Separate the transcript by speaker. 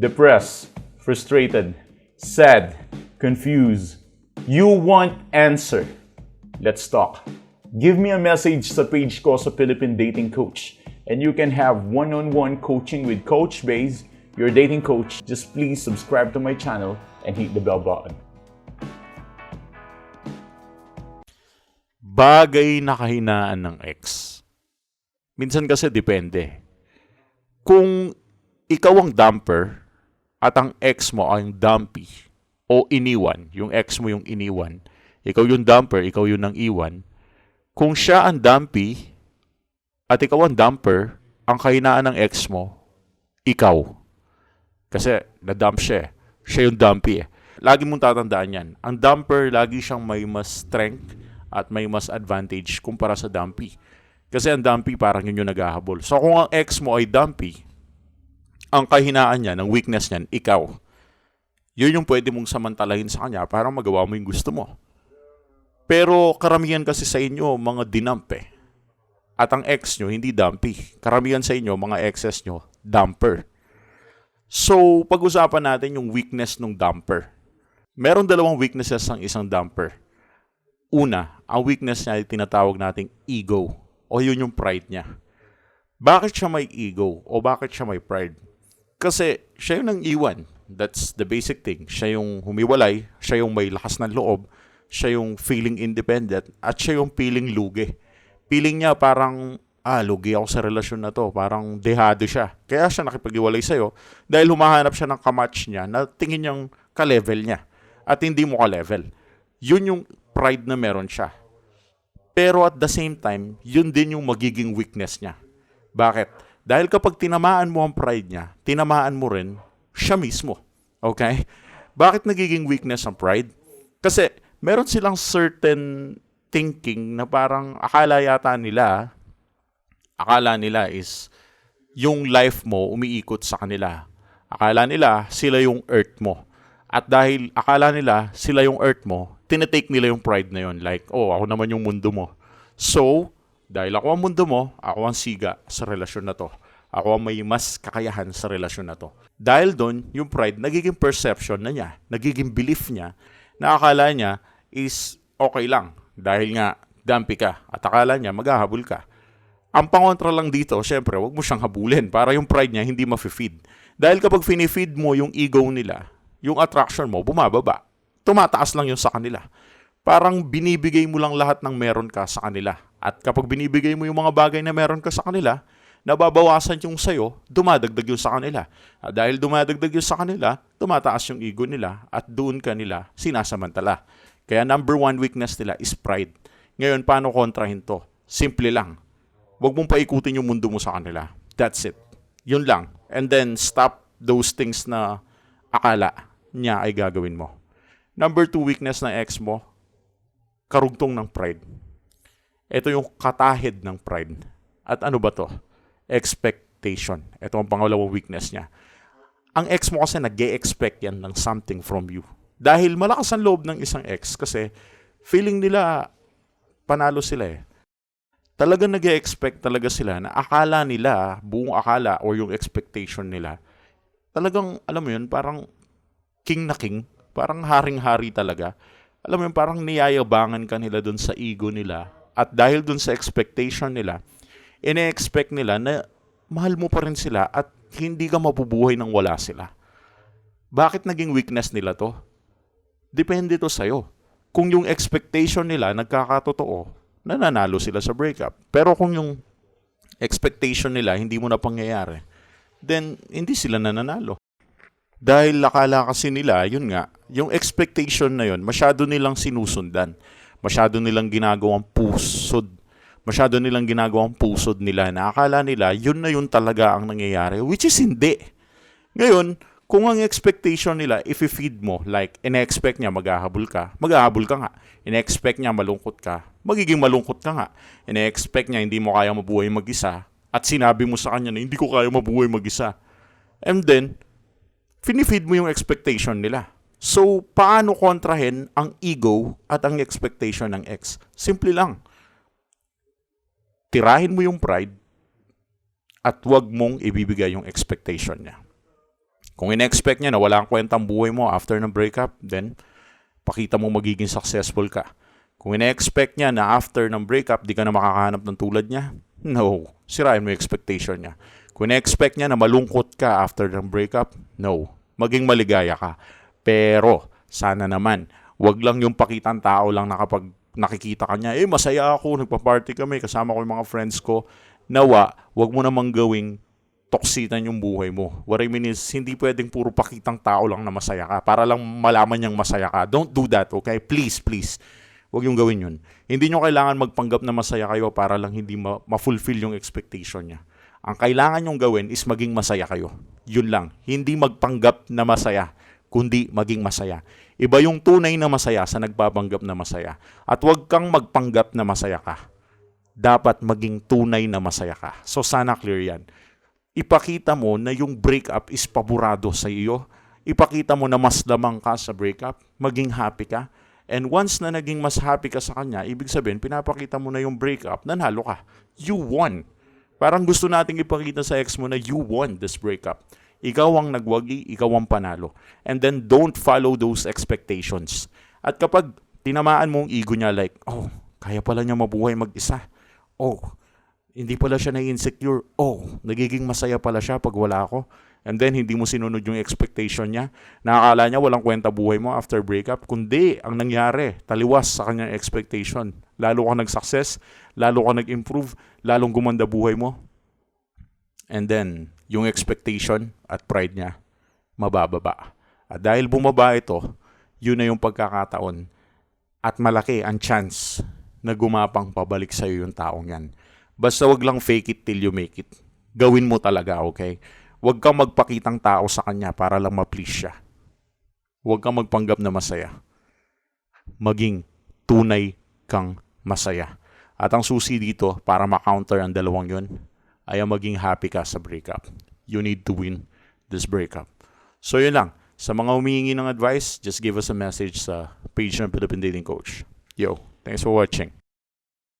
Speaker 1: depressed, frustrated, sad, confused. You want answer. Let's talk. Give me a message sa page ko sa Philippine Dating Coach and you can have one-on-one coaching with Coach Baze, your dating coach. Just please subscribe to my channel and hit the bell button.
Speaker 2: Bagay na kahinaan ng ex. Minsan kasi depende. Kung ikaw ang dumper at ang ex mo ang dumpy o iniwan, yung ex mo yung iniwan, ikaw yung dumper, ikaw yung nang iwan. Kung siya ang dumpy at ikaw ang dumper, ang kahinaan ng ex mo, ikaw. Kasi na-dump siya eh. Siya yung dumpy eh. Lagi mong tatandaan yan. Ang dumper, lagi siyang may mas strength at may mas advantage kumpara sa dumpy. Kasi ang dumpy parang yun yung naghahabol. So kung ang ex mo ay dumpy, ang kahinaan niya, ng weakness niyan, ikaw. Yun yung pwede mong samantalahin sa kanya para magawa mo yung gusto mo. Pero karamihan kasi sa inyo, mga dinump eh. At ang ex nyo, hindi dumpy. Karamihan sa inyo, mga exes nyo, dumper. So, pag-usapan natin yung weakness ng dumper. Meron dalawang weaknesses ng isang dumper. Una, ang weakness niya ay tinatawag nating ego. O yun yung pride niya. Bakit siya may ego? O bakit siya may pride? Kasi siya yung nang iwan. That's the basic thing. Siya yung humiwalay. Siya yung may lakas ng loob. Siya yung feeling independent. At siya yung feeling lugi. Feeling niya parang, lugi ako sa relasyon na to. Parang dehado siya. Kaya siya nakipag-iwalay sa'yo dahil humahanap siya ng kamatch niya na tingin niyang ka-level niya. At hindi mo ka-level. Yun yung pride na meron siya. Pero at the same time, yun din yung magiging weakness niya. Bakit? Dahil kapag tinamaan mo ang pride niya, tinamaan mo rin siya mismo. Okay? Bakit nagiging weakness ang pride? Kasi meron silang certain thinking na parang akala nila is yung life mo umiikot sa kanila. Akala nila sila yung earth mo. At dahil akala nila sila yung earth mo, tinetake nila yung pride na yun. Like, ako naman yung mundo mo. So, dahil ako ang mundo mo, ako ang siga sa relasyon na to. Ako ang may mas kakayahan sa relasyon na to. Dahil doon, yung pride, nagiging perception na niya, nagiging belief niya, na akala niya is okay lang. Dahil nga, dumpy ka. At akala niya, maghahabol ka. Ang pangontra lang dito, syempre, wag mo siyang habulin para yung pride niya hindi ma-feed. Dahil kapag finifeed mo yung ego nila, yung attraction mo, bumababa. Tumataas lang yun sa kanila. Parang binibigay mo lang lahat ng meron ka sa kanila. At kapag binibigay mo yung mga bagay na meron ka sa kanila, nababawasan yung sayo, dumadagdag yun sa kanila. At dahil dumadagdag yun sa kanila, tumataas yung ego nila at doon ka nila sinasamantala. Kaya number one weakness nila is pride. Ngayon, paano kontrahin to? Simple lang. Huwag mong paikutin yung mundo mo sa kanila. That's it. Yun lang. And then, stop those things na akala niya ay gagawin mo. Number two weakness ng ex mo, karugtong ng pride. Ito yung katahid ng pride. At ano ba to? Expectation. Ito ang pangalawang weakness niya. Ang ex mo kasi nag-e-expect yan ng something from you. Dahil malakas ang loob ng isang ex kasi feeling nila panalo sila eh. Talagang nag-e-expect talaga sila na akala nila, buong akala o yung expectation nila, talagang, alam mo yun, parang king na king, parang haring-hari talaga. Alam mo yun, parang niyayabangan ka nila dun sa ego nila. At dahil dun sa expectation nila, ine-expect nila na mahal mo pa rin sila at hindi ka mabubuhay nang wala sila. Bakit naging weakness nila to? Depende to sa'yo. Kung yung expectation nila nagkakatotoo, nananalo sila sa breakup. Pero kung yung expectation nila hindi mo na pangyayari, then hindi sila nananalo. Dahil akala kasi nila, yun nga, yung expectation na yun, masyado nilang sinusundan. Masyado nilang ginagawang pusod. Masyado nilang ginagawang pusod nila na akala nila, yun na yun talaga ang nangyayari. Which is hindi. Ngayon, kung ang expectation nila, if i-feed mo, like, ine-expect niya maghahabol ka nga. Ine-expect niya malungkot ka, magiging malungkot ka nga. Ine-expect niya hindi mo kaya mabuhay mag-isa, at sinabi mo sa kanya na hindi ko kaya mabuhay mag-isa. And then, finifeed mo yung expectation nila. So, paano kontrahin ang ego at ang expectation ng ex? Simple lang. Tirahin mo yung pride at huwag mong ibibigay yung expectation niya. Kung ina-expect niya na wala kang kwentang buhay mo after ng breakup, then pakita mo magiging successful ka. Kung ina-expect niya na after ng breakup, di ka na makakahanap ng tulad niya, no. Sirain mo yung expectation niya. Kung ina-expect niya na malungkot ka after ng breakup, no. Maging maligaya ka. Pero, sana naman, wag lang yung pakitang tao lang na kapag nakikita ka niya, masaya ako, nagpa-party kami, kasama ko yung mga friends ko. Nawa, wag mo namang gawing toksitan yung buhay mo. What I mean is, hindi pwedeng puro pakitang tao lang na masaya ka para lang malaman niyang masaya ka. Don't do that, okay? Please, please. Huwag yung gawin yun. Hindi nyo kailangan magpanggap na masaya kayo para lang hindi ma-fulfill yung expectation niya. Ang kailangan nyong gawin is maging masaya kayo. Yun lang. Hindi magpanggap na masaya, kundi maging masaya. Iba yung tunay na masaya sa nagbabanggap na masaya. At huwag kang magpanggap na masaya ka. Dapat maging tunay na masaya ka. So sana clear yan. Ipakita mo na yung breakup is paborado sa iyo. Ipakita mo na mas lamang ka sa breakup, maging happy ka. And once na naging mas happy ka sa kanya, ibig sabihin, pinapakita mo na yung breakup, nanalo ka. You won. Parang gusto nating ipakita sa ex mo na you won this breakup. Ikaw ang nagwagi, ikaw ang panalo. And then don't follow those expectations. At kapag tinamaan mo ang ego niya like, kaya pala niya mabuhay mag-isa. Hindi pala siya na-insecure. Nagiging masaya pala siya pag wala ako. And then, hindi mo sinunod yung expectation niya. Nakakala niya walang kwenta buhay mo after breakup. Kundi, ang nangyari, taliwas sa kanyang expectation. Lalo ka nag-success, lalo ka nag-improve, lalong gumanda buhay mo. And then, yung expectation at pride niya, mabababa. At dahil bumaba ito, yun na yung pagkakataon. At malaki ang chance na gumapang pabalik sa'yo yung taong yan. Basta wag lang fake it till you make it. Gawin mo talaga, okay? Wag kang magpakitang tao sa kanya para lang ma-please siya. Wag kang magpanggap na masaya. Maging tunay kang masaya. At ang susi dito para ma-counter ang dalawang yun ay ang maging happy ka sa breakup. You need to win this breakup. So yun lang. Sa mga humihingi ng advice, just give us a message sa page ng Philippine Dating Coach. Yo, thanks for watching.